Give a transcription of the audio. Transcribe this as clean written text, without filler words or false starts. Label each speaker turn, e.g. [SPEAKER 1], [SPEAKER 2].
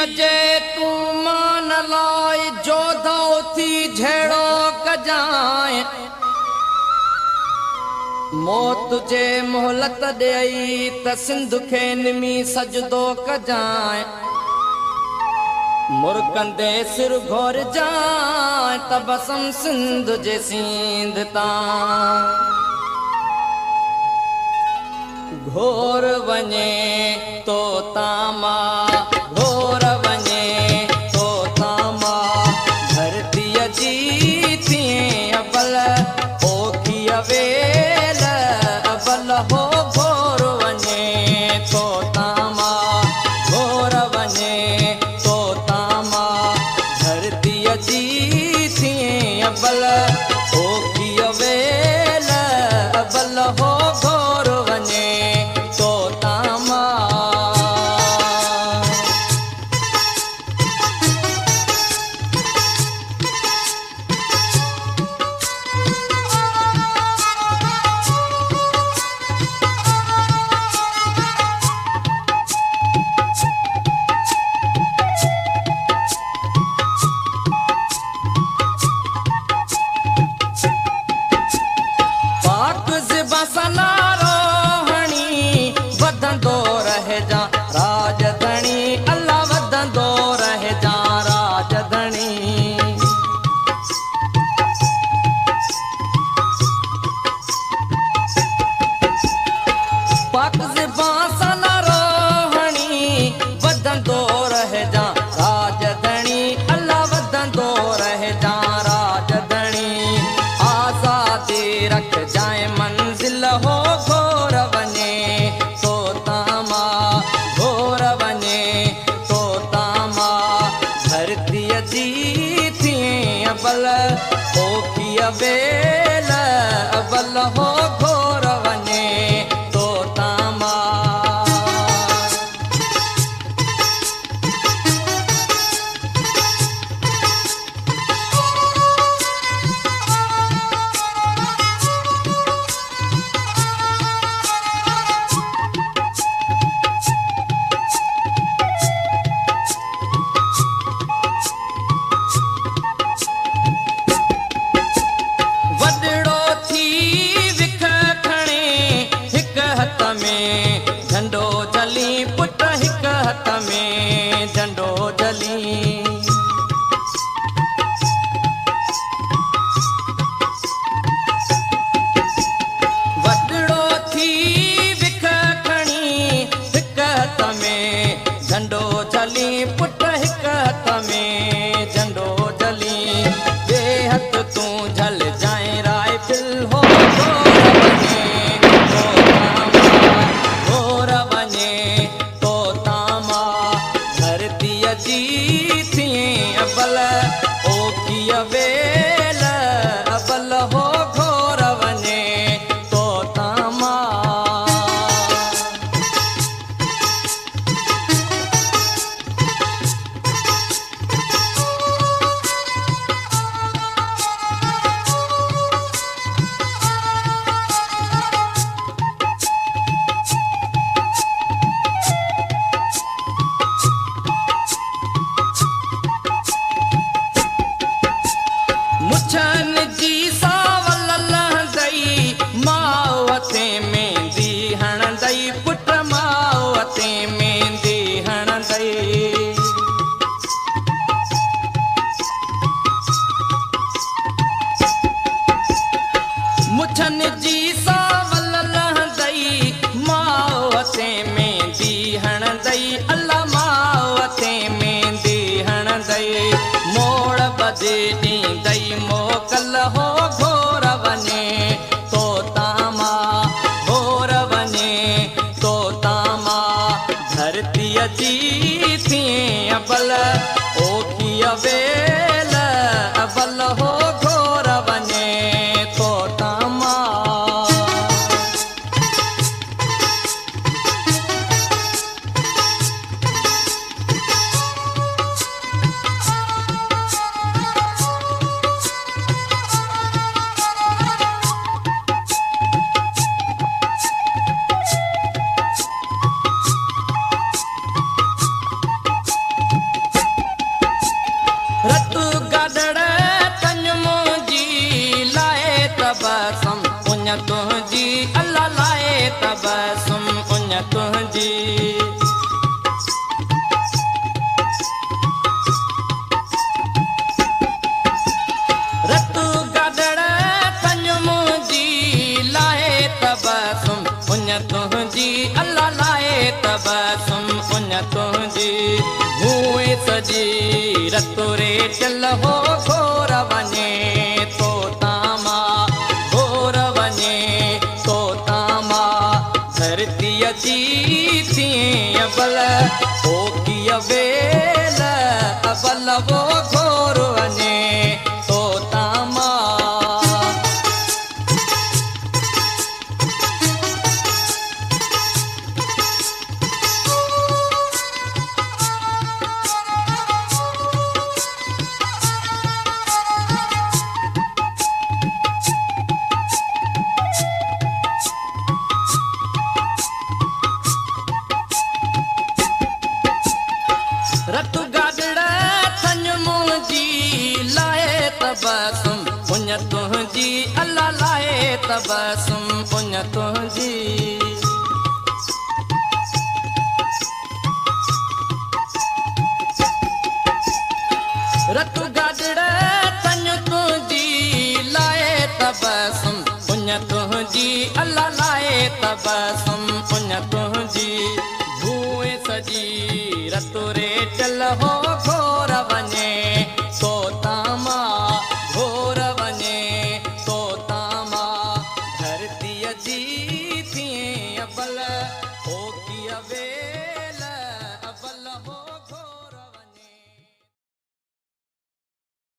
[SPEAKER 1] अजे तू मान लाए जोधा थी झेड़ो कजाए मौत जे मोहलत दई त सिंध खे निमी सजदो कजाए मुर्कंदे सिर घोर जाए तबसम सिंध जे सींध तां घोर वञे तो तामा घोर वञे तो तामा धरती जी थिए अबल ओखी अवेल अबल हो घोर वञे तो तामा घोर वञे तो तामा धरती जी थिए अबल ओखी अवेल अबल हो घोर वञे अबेल अबल हो घोर वञे तो तामा अबल ओखी अवेल अबल हो घोर वञे तो तामा तबसुम उन तुंहिंजी रतु गदड़ तंज मुंहिंजी लाए तबसुम उन तुंहिंजी अल्लाह लाए तबसुम उन तुंहिंजी हुए सजी रतु रे चल हो घोर वञे तो तामा घोर वञे तो तामा धरतीअ जी थिए अबल ओ की अबेल अबल वो घोर वञे तो तामा रतु गादड़ तंज मुंहिंजी लाए तबसुम उन तुंहिंजी अल्लाह लाए तबसुम उन तुंहिंजी रतु गादड़ तंज तुंहिंजी लाए तबसुम उन तुंहिंजी अल्लाह लाए तबसुम